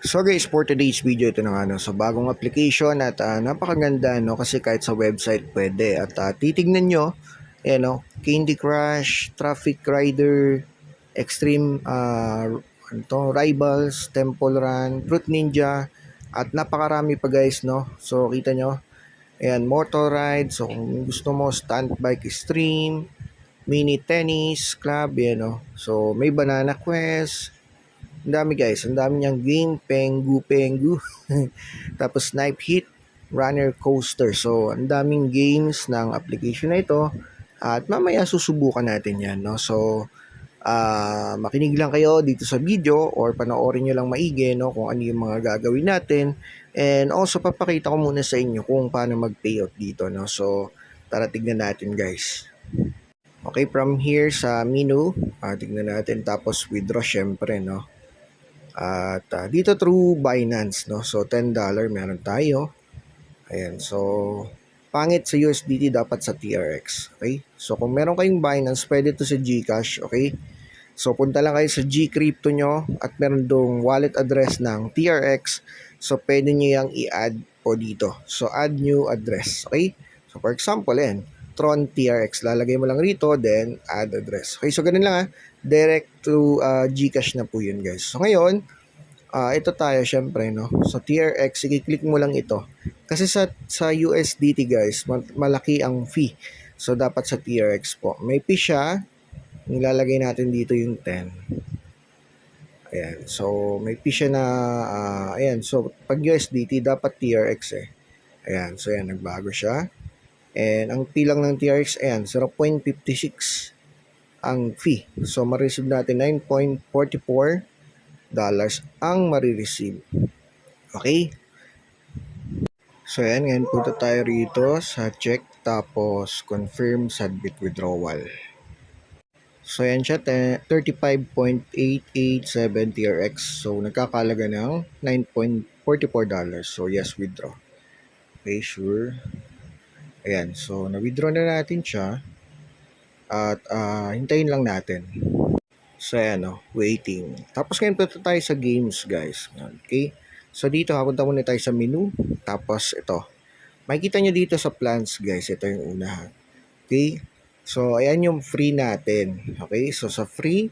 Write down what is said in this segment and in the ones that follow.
So guys, for today's video, ito na nga, no? So bagong application at napakaganda, no? Kasi kahit sa website pwede. At titignan nyo, no? Candy Crush, Traffic Rider, Extreme Rivals, Temple Run, Fruit Ninja, at napakarami pa guys, no? So kita nyo, ayan, Motor Ride. So kung gusto mo, Stunt Bike Extreme, Mini Tennis Club, yan, no? So may Banana Quest. Ang dami guys, ang dami niyang game, Pengu. Tapos Snipe Hit, Runner Coaster. So, ang daming games ng application na ito. At mamaya susubukan natin yan, no? So, makinig lang kayo dito sa video or panoorin nyo lang maigi, no? Kung ano yung mga gagawin natin. And also, papakita ko muna sa inyo kung paano mag-payout dito, no? So, tara tignan natin guys. Okay, from here sa menu, tignan natin. Tapos withdraw syempre, no? At dito through Binance, no? So $10 meron tayo. Ayan, so pangit sa USDT, dapat sa TRX. Okay? So kung meron kayong Binance, pwede to sa GCash, okay? So punta lang kayo sa Gcrypto nyo at meron dong wallet address ng TRX. So pwede nyo yung i-add po dito. So add new address, okay? So for example, Tron TRX, lalagay mo lang rito, then add address. Okay, so ganun lang direct to GCash na po yun guys. So ngayon, ito tayo syempre, no? So TRX, i-click mo lang ito. Kasi sa USDT guys, malaki ang fee. So dapat sa TRX po. May fee siya. Nilalagay natin dito yung 10. Ayan. So may fee siya na ayan. So pag USDT dapat TRX Ayan. So ayan, nagbago siya. And ang fee lang ng TRX, ayan, 0.56 ang fee. So ma-receive natin $9.44 ang ma-receive. Okay? So ayan, ngayon punta tayo rito sa check, tapos confirm submit withdrawal. So ayan siya, 35.887 TRX. So nagkakalaga ng $9.44. So yes, withdraw. Okay, sure. Ayan, so na-withdraw na natin siya. At hintayin lang natin. So ayan, waiting. Tapos ngayon punta tayo sa games guys. Okay, so dito punta muna tayo sa menu. Tapos ito, makikita nyo dito sa plans guys, ito yung una. Okay, so ayan yung free natin. Okay, so sa free,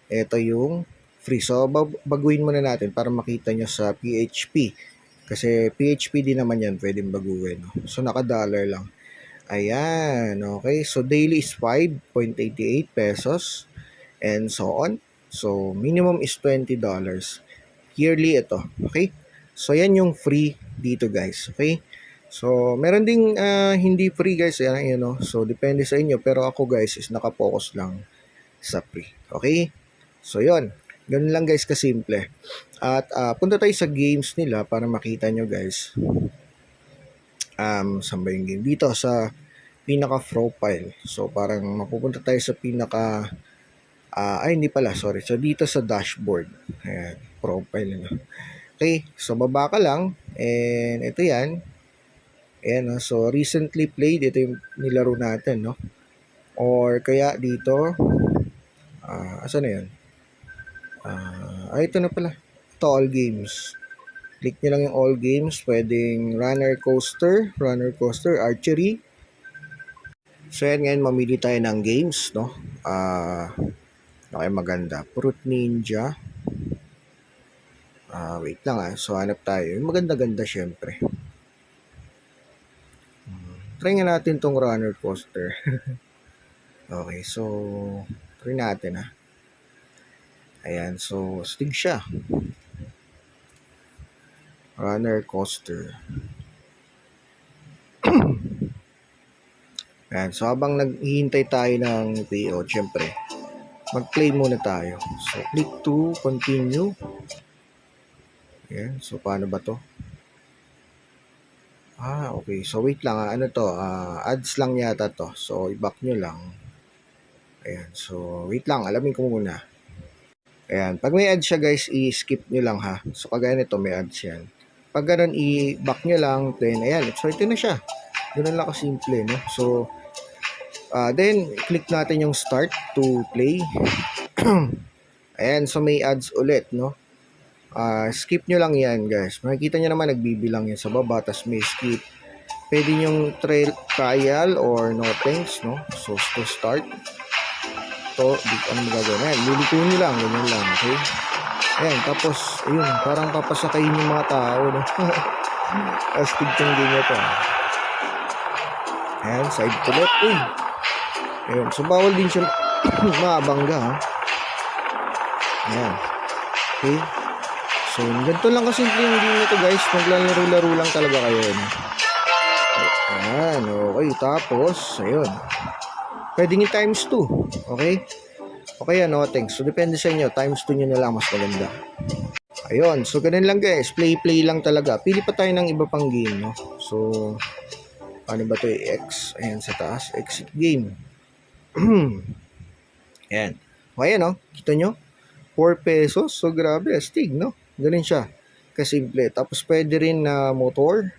ito yung free. So baguhin muna natin para makita nyo sa PHP. Kasi PHP din naman yan, pwedeng baguhin. So naka-dollar lang. Ayan, okay. So daily is 5.88 pesos and so on. So minimum is $20. Yearly ito, okay? So yan yung free dito guys, okay? So meron ding hindi free guys, yan, no? So depende sa inyo, pero ako guys is naka-focus lang sa free. Okay? So yon. Ganun lang guys kasimple. At punta tayo sa games nila para makita nyo guys. Saan ba yung game? Dito sa pinaka profile. So parang mapupunta tayo sa pinaka hindi pala, sorry. So dito sa dashboard. Ayan, profile na. Okay, so baba ka lang and ito yan. Ayan, so recently played, ito yung nilaro natin, no? Or kaya dito asan na yan? Ito na pala. Ito, all games. Click nyo lang yung all games. Pwedeng runner coaster, archery. So yan, ngayon mamili tayo ng games, no? Okay, maganda. Fruit Ninja. Wait lang So hanap tayo. Yung maganda-ganda syempre. Try nga natin tong runner coaster. Okay, so try natin Ayan, so stig siya. Runner coaster. Ayan, so habang naghihintay tayo ng payout, syempre, mag-play muna tayo. So click to continue. Ayan, so paano ba to? Okay. So wait lang ano to? Ads lang yata to. So i-back nyo lang. Ayan, so wait lang, alamin ko muna. Ayan, pag may ads siya guys, i-skip nyo lang So kagaya nito, may ads yan. Pag ganun, i-back nyo lang, then ayan, so ito na siya. Ganun lang kasimple, no? So, then, click natin yung start to play. Ayan, so may ads ulit, no? Skip nyo lang yan guys. Makikita nyo naman nagbibilang yan sa baba, tas may skip. Pwede yung trial or no thanks, no? So to start, ano magagawin? Ayan, liliko nyo lang, ganyan lang, okay? Ayan, tapos, ayun, parang papasakayin yung mga tao, no? Astig tong game na to. Ayan, side to left, uy. Ayun, so bawal din siya maabangga, ha? Ayan, okay? So, ganito lang kasimple yung game na to guys. Maglalaro-laro lang talaga kayo, no? Ayan, okay, tapos, ayun. Pwede nyo times 2, okay? Okay, ano, thanks. So, depende sa inyo. Times 2 nyo na lang, mas maganda. Ayun, so ganun lang guys. Play lang talaga. Pili pa tayo ng iba pang game, no? So, ano ba to? X. Ayan, sa taas. Exit game. Ayan. Okay, no? Kita nyo? 4 pesos. So, grabe. Astig, no? Ganun siya. Kasimple. Tapos, pwede rin na motor.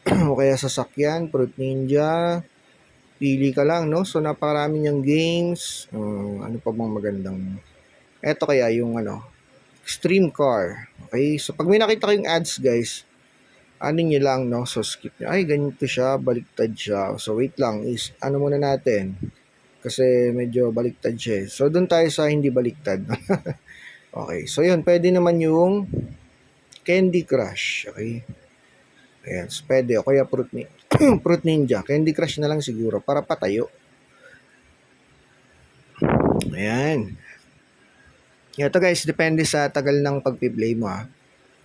O kaya sasakyan. Fruit Ninja. Pili ka lang, no? So, napakarami niyang games. Ano pa bang magandang... Eto kaya yung ano, Extreme Car. Okay? So, pag may nakita kayong ads, guys, ano nyo lang, no? So, skip nyo. Ay, ganito siya. Baliktad siya. So, wait lang. Ano muna natin? Kasi medyo baliktad siya. So, doon tayo sa hindi baliktad. Okay. So, yun. Pwede naman yung Candy Crush. Okay? Ayan. So, pwede. O kaya Fruit Ninja. Candy Crush na lang siguro para patayo. Ayan. Ito guys, depende sa tagal ng pagpi-play mo, ha.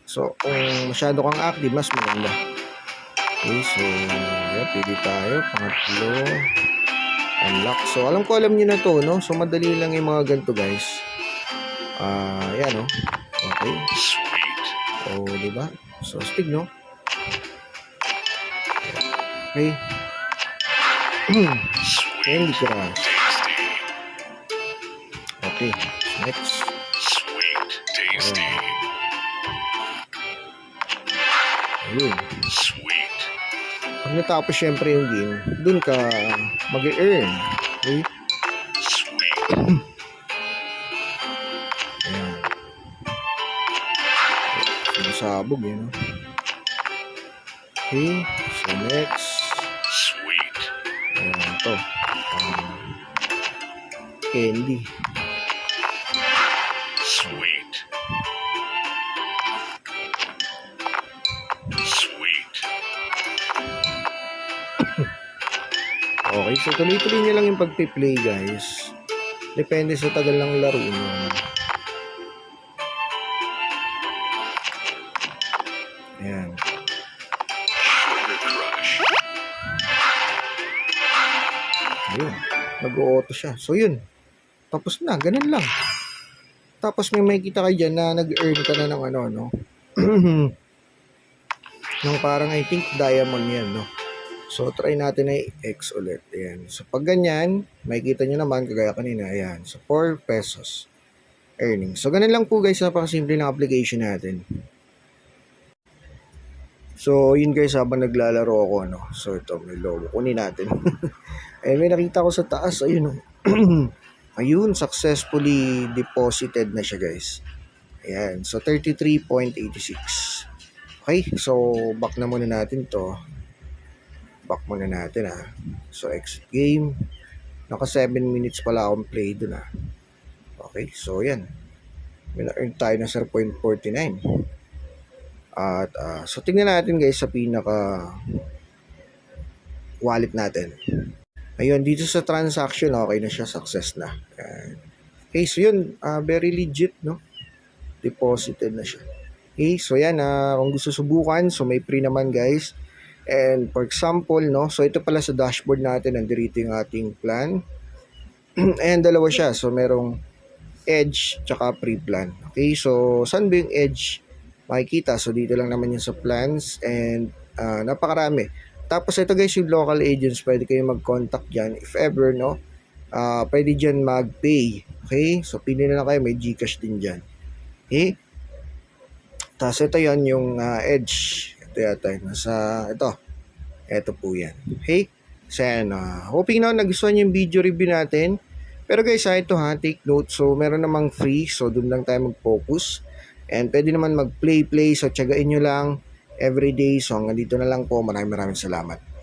So, kung masyado kang active, mas maganda. Okay, so, ayan, pili tayo. Pangatlo. Unlock. So, alam nyo na to, no? So, madali lang yung mga ganito, guys. Ayan, no? Okay. Sweet. Oh, diba? So, astig, no? Okay. Candy Crush. Okay. Next. Sweet. Tasty. Ayun. Sweet. Pag natapos syempre yung game, dun ka mag-earn. Okay? Sweet. Ayan. Sinasabog eh, no? Okay. So next. Sweet. Ayan to. Candy. Sweet. Sweet. Okay, so tuloy-tuloy nyo lang yung pagpi-play, guys. Depende sa tagal ng laro nyo. Ayan. Ayun. Nag-o-auto siya. So, yun. Tapos na. Ganun lang. Tapos may makikita kayo dyan na nag-earn ka na ng ano, no? Nung parang I think diamond yan, no? So, try natin ay X ulit. Ayan. So, pag ganyan, makikita nyo naman, kagaya kanina, ayan. So, 4 pesos earning. So, ganun lang po guys, napakasimple ng application natin. So, yun guys, habang naglalaro ako, no? So, ito, may logo. Kunin natin. Ayun, may nakita ko sa taas, ayun, no? Ayun, successfully deposited na siya guys. Ayan, so 33.86. Okay, so back na muna natin to. Back muna natin, ha. So exit game. Naka 7 minutes pala akong play dun, ha. Okay, so yan. May na-earn tayo na 0.49. At so tingnan natin guys sa pinaka wallet natin. Ayun, dito sa transaction, okay na siya, success na. Ayan. Okay, so yun, very legit, no? Deposited na siya. Okay, so yan, kung gusto subukan, so may free naman guys. And for example, no, so ito pala sa dashboard natin, nandito yung ating plan. And dalawa siya, so merong edge, tsaka pre-plan. Okay, so saan ba yung edge? Makikita, so dito lang naman yung sa plans, and napakarami. Tapos ito guys, yung local agents, pwede kayo mag-contact dyan. If ever, no, pwede dyan mag-pay. Okay, so pili na lang kayo, may GCash din dyan. Okay, tapos ito yon yung edge. Ito yata, ito po yan. Okay, so yan, hoping na nagustuhan yung video review natin. Pero guys, ito ha, take note, so meron namang free, so dun lang tayo mag-focus. And pwede naman mag-play, so tiyagain nyo lang everyday. So hanggang dito na lang po. Maraming salamat.